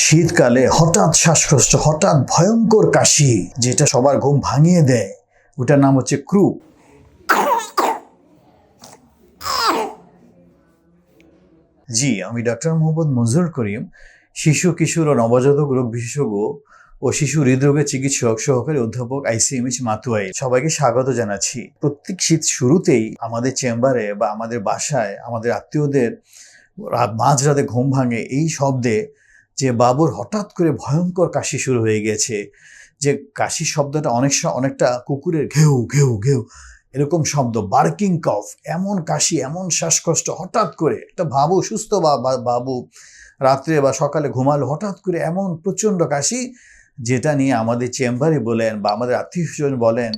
শীতকালে হঠাৎ শ্বাসকষ্ট, হঠাৎ ভয়ঙ্কর কাশি, যেটা সবার ঘুম ভাঙিয়ে দেয়, ওটার নাম হচ্ছে ক্রুপ। জি, আমি ডক্টর মোহাম্মদ মনজুর করিম, শিশু, কিশোর ও নবজাতক রোগ বিশেষজ্ঞ ও শিশু হৃদরোগের চিকিৎসক, সহকারী অধ্যাপক, ICMH মাতুয়াই। সবাইকে স্বাগত জানাচ্ছি। প্রত্যেক শীত শুরুতেই আমাদের চেম্বারে বা আমাদের বাসায় আমাদের আত্মীয়দের মাঝরাতে ঘুম ভাঙে এই শব্দে যে বাবুর হঠাৎ করে ভয়ঙ্কর কাশি শুরু হয়ে গেছে। যে কাশি শব্দটা অনেকটা কুকুরের ঘেউ ঘেউ ঘেউ এরকম শব্দ, বার্কিং কফ, এমন কাশি, এমন শ্বাসকষ্ট হঠাৎ করে একটা সুস্থ বাবু রাত্রে বা সকালে ঘুমালো, হঠাৎ করে এমন প্রচণ্ড কাশি, যেটা নিয়ে আমাদের চেম্বারে বলেন বা আমাদের আত্মীয় স্বজন বলেন,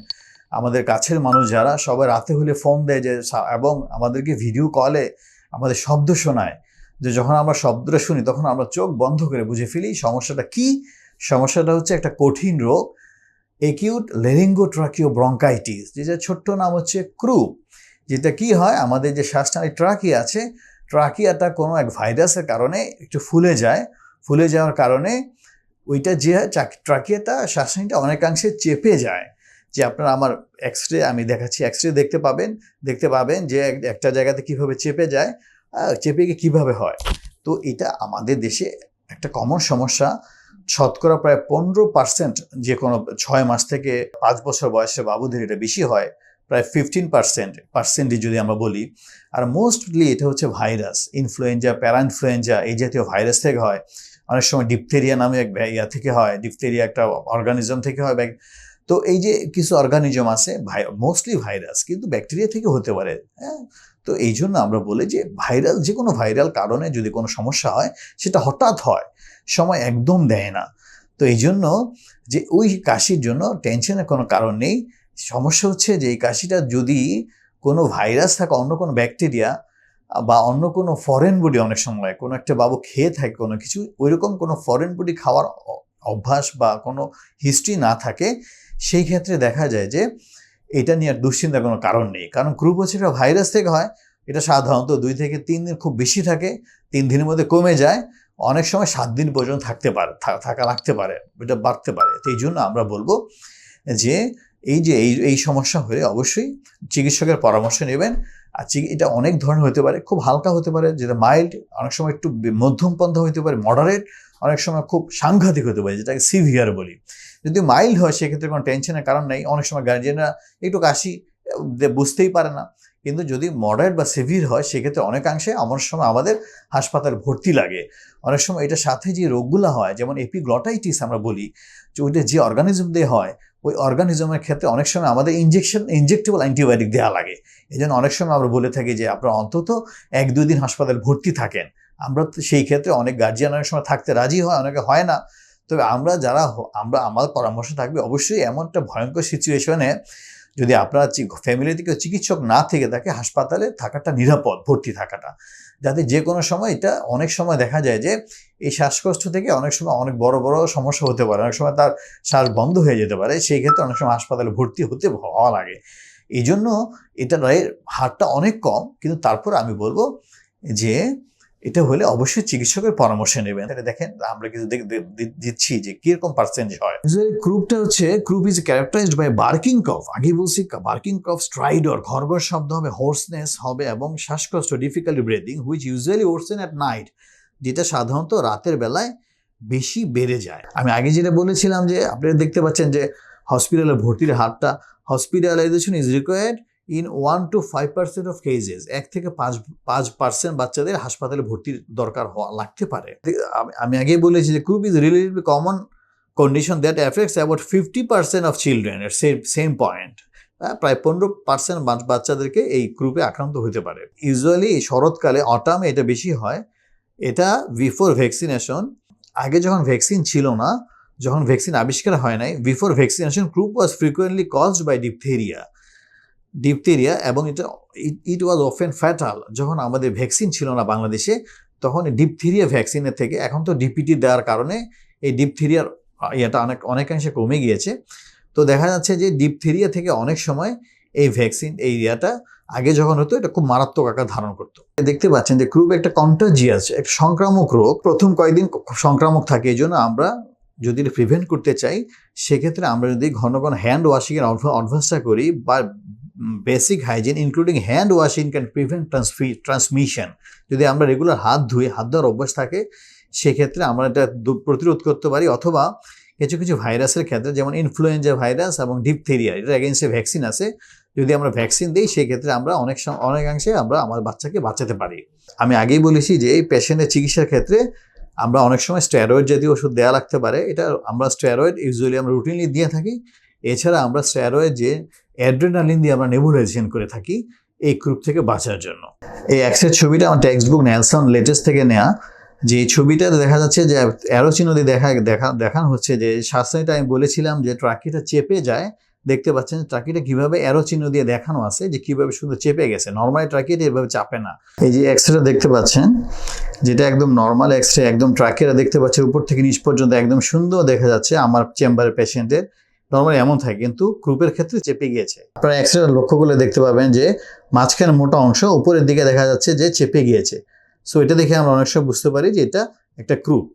আমাদের কাছের মানুষ যারা, সবাই রাতে হলে ফোন দেয় যে, এবং আমাদেরকে ভিডিও কলে আমাদের শব্দ শোনায়, যে যখন আমরা শব্দটা শুনি তখন আমরা চোখ বন্ধ করে বুঝে ফেলি সমস্যাটা কি। সমস্যাটা হচ্ছে একটা কঠিন রোগ, অ্যাকিউট ল্যারিঙ্গোট্রাকিওব্রঙ্কাইটিস, যেটা ছোট্ট নাম হচ্ছে ক্রুপ। যেটা কি হয়, আমাদের যে শ্বাসনালী ট্রাকি আছে, ট্রাকিয়াটা কোনো এক ভাইরাসের কারণে একটু ফুলে যায়। ফুলে যাওয়ার কারণে ওইটা যে ট্রাকিয়াটা, শ্বাসনালীটা অনেকাংশে চেপে যায়। যে আপনারা আমার আমি দেখাচ্ছি, এক্সরে দেখতে পাবেন যে একটা জায়গাতে কিভাবে চেপে যায়, চেপে গিয়ে কীভাবে হয়। তো এটা আমাদের দেশে একটা কমন সমস্যা। শতকরা প্রায় 15% যে কোনো 6 মাস থেকে 5 বছর বয়সে বাবুদের এটা বেশি হয়, প্রায় 15% যদি আমরা বলি। আর মোস্টলি এটা হচ্ছে ভাইরাস, ইনফ্লুয়েঞ্জা, প্যারাইনফ্লুয়েঞ্জা, এই জাতীয় ভাইরাস থেকে হয়। অনেক সময় ডিপথেরিয়া নামে এক থেকে হয়, ডিপথেরিয়া একটা অর্গানিজম থেকে হয়। তো এই যে কিছু অর্গানিজম আছে, মোস্টলি ভাইরাস, কিন্তু ব্যাকটেরিয়া থেকে হতে পারে। হ্যাঁ, তো এই জন্য আমরা বলি যে ভাইরাল, যে কোনো ভাইরাল কারণে যদি কোনো সমস্যা হয়, সেটা হঠাৎ হয়, সময় একদম দেয় না। তো এই জন্য যে ওই কাশির জন্য টেনশনের কোনো কারণ নেই। সমস্যা হচ্ছে যে এই কাশিটা যদি কোনো ভাইরাস থাকে, অন্য কোনো ব্যাকটেরিয়া বা অন্য কোনো ফরেন বডি, অনেক সময় কোনো একটা বাবু খেয়ে থাকে কোনো কিছু, ওইরকম কোনো ফরেন বডি খাওয়ার অভ্যাস বা কোনো হিস্ট্রি না থাকে, সেই ক্ষেত্রে দেখা যায় যে এটা নিয়ে আর দুশ্চিন্তার কোনো কারণ নেই। কারণ ক্রুপ হচ্ছে একটা ভাইরাস থেকে হয়। এটা সাধারণত 2 থেকে 3 দিন খুব বেশি থাকে, 3 দিনের মধ্যে কমে যায়, অনেক সময় 7 দিন পর্যন্ত লাগতে পারে, এটা বাড়তে পারে। তো এই জন্য আমরা বলবো যে এই সমস্যা হলে অবশ্যই চিকিৎসকের পরামর্শ নেবেন। আর এটা অনেক ধরনের হতে পারে, খুব হালকা হতে পারে, যেটা মাইল্ড, অনেক সময় একটু মধ্যম পন্থা হতে পারে, মডারেট, অনেক সময় খুব সাংঘাতিক হতে পারে, যেটাকে সিভিয়ার বলি। যদি মাইল্ড হয় সেক্ষেত্রে কোনো টেনশনের কারণ নেই। অনেক সময় গার্জিয়ানরা একটু কাশি বুঝতেই পারে না, কিন্তু যদি মডারেট বা সিভিয়ার হয় সেক্ষেত্রে অনেকাংশে আমার সময় আমাদের হাসপাতালে ভর্তি লাগে। অনেক সময় এটার সাথে যে রোগগুলো হয়, যেমন এপিগ্লটাইটিস আমরা বলি, যে ওইটা যে অর্গানিজম দিয়ে হয়, ওই অর্গানিজমের ক্ষেত্রে অনেক সময় আমাদের ইনজেক্টেবল অ্যান্টিবায়োটিক দেওয়া লাগে। এই জন্য অনেক সময় আমরা বলে থাকি যে আপনারা অন্তত 1-2 দিন হাসপাতালে ভর্তি থাকেন। আমরা সেই ক্ষেত্রে অনেক গার্জিয়ান অনেক সময় থাকতে রাজি হয়, অনেকে হয় না। তবে আমাদের পরামর্শ থাকবে অবশ্যই এমন একটা ভয়ঙ্কর সিচুয়েশনে যদি আপনার ফ্যামিলি থেকে চিকিৎসক না থেকে থাকে, হাসপাতালে থাকাটা নিরাপদ, ভর্তি থাকাটা, যাতে যে কোনো সময়, এটা অনেক সময় দেখা যায় যে এই শ্বাসকষ্ট থেকে অনেক সময় অনেক বড় সমস্যা হতে পারে, অনেক সময় তার শ্বাস বন্ধ হয়ে যেতে পারে, সেই ক্ষেত্রে অনেক সময় হাসপাতালে ভর্তি হওয়া লাগে। এই জন্য এটার হারটা অনেক কম, কিন্তু তারপর আমি বলবো যে এটা হলে অবশ্যই চিকিৎসকের পরামর্শ নেবেন। দেখেন আমরা কিছু দিচ্ছি যে কিরকম পার্সেন্টেজ হয়। ক্রুপ ইজ ক্যারেক্টারাইজড বাই বার্কিং কফ। আগেই বলছি, বার্কিং কফ, স্ট্রাইডর, ঘরঘর শব্দ হবে, হোর্সনেস হবে, এবং শ্বাসকষ্ট, difficulty breathing, which usually worsen at night, যেটা সাধারণত রাতের বেলায় বেশি বেড়ে যায়। আমি আগে যেটা বলেছিলাম যে আপনারা দেখতে পাচ্ছেন যে হসপিটালে ভর্তির হারটা, hospitalisation is required in 1 to 5% of cases, 1 থেকে 5% বাচ্চাদের হাসপাতালে ভর্তির দরকার লাগতে পারে। আমি আগেই বলেছি যে croup is relatively common condition that affects about 50% of children এর সেম পয়েন্ট। প্রায় 15% বাচ্চাদেরকে এই গ্রুপে আক্রান্ত হতে পারে। ইউজুয়ালি শরৎকালে, অটামে এটা বেশি হয়। এটা বিফোর ভ্যাকসিনেশন, আগে যখন ভ্যাকসিন ছিল না, যখন ভ্যাকসিন আবিষ্কার হয় নাই, before vaccination croup was frequently caused by diphtheria, এবং ইট ওয়াজ অফেন ফ্যাটাল। যখন আমাদের ভ্যাকসিন ছিল না বাংলাদেশে, তখন ডিপথেরিয়া ভ্যাকসিনের থেকে, এখন তো ডিপিটি দেওয়ার কারণে এই ডিপথেরিয়ার ইয়েটা অনেকাংশে কমে গিয়েছে। তো দেখা যাচ্ছে যে ডিপথেরিয়া থেকে অনেক সময় এই ভ্যাকসিন, এই ইয়েটা আগে যখন হতো এটা খুব মারাত্মক আকার ধারণ করতো। দেখতে পাচ্ছেন যে ক্রুপ একটা কন্টাজিয়াস, একটা সংক্রামক রোগ। প্রথম কয়েকদিন সংক্রামক থাকে, এই জন্য আমরা যদি এটা প্রিভেন্ট করতে চাই সেক্ষেত্রে আমরা যদি ঘন ঘন হ্যান্ড ওয়াশিংয়ের অভ্যাসটা করি বা basic hygiene including hand washing can prevent transmission. যদি আমরা রেগুলার হাত দেওয়ার অভ্যাস থাকে সেক্ষেত্রে আমরা এটা প্রতিরোধ করতে পারি। অথবা কিছু কিছু ভাইরাসের ক্ষেত্রে যেমন ইনফ্লুয়েঞ্জা ভাইরাস এবং ডিপথেরিয়া, এটা এগেইনস্টে ভ্যাকসিন আছে, যদি আমরা ভ্যাকসিন দিই সেক্ষেত্রে আমরা অনেকাংশে আমরা আমার বাচ্চাকে বাঁচাতে পারি। আমি আগেই বলেছি যে এই পেশেন্টের চিকিৎসার ক্ষেত্রে আমরা অনেক সময় স্টেরয়েড জাতীয় ওষুধ দেওয়া লাগতে পারে। এটা আমরা স্টেরয়েড ইউজুয়ালি আমরা রুটিনলি দিয়ে থাকি। এছাড়া আমরা স্টেরয়েড যে অ্যাড্রেনালিন দিয়ে আমরা নেবুলাইজেশন করে থাকি এই ক্রুপ থেকে বাঁচার জন্য। এই এক্সের ছবিটা আমার টেক্সট বুক নেলসন লেটেস্ট থেকে নেওয়া। যে এই ছবিটা দেখা যাচ্ছে যে অ্যারো চিহ্ন দিয়ে দেখানো হচ্ছে যে শাস্ত্রটা আমি বলেছিলাম যে ট্রাকিটা চেপে যায়। দেখতে পাচ্ছেন ট্রাকিটা কিভাবে অ্যারো চিহ্ন দিয়ে দেখানো আছে যে কিভাবে শুধু চেপে গেছে। নর্মালি ট্রাকিটা এভাবে চাপে না। এই যে এক্সরেটা দেখতে পাচ্ছেন যেটা একদম নর্মাল এক্সরে, একদম ট্রাকিটা দেখতে পাচ্ছেন উপর থেকে নিচ পর্যন্ত একদম সুন্দর দেখা যাচ্ছে আমার চেম্বারের পেশেন্টের। নর্মালি এমন থাকে, কিন্তু ক্রুপের ক্ষেত্রে চেপে গিয়েছে। আপনারা এক্সরে লক্ষ্য করলে দেখতে পাবেন যে মাঝখানে মোটা অংশ উপরের দিকে দেখা যাচ্ছে যে চেপে গিয়েছে। সো এটা দেখে আমরা অনেক সময় বুঝতে পারি যে এটা একটা ক্রুপ।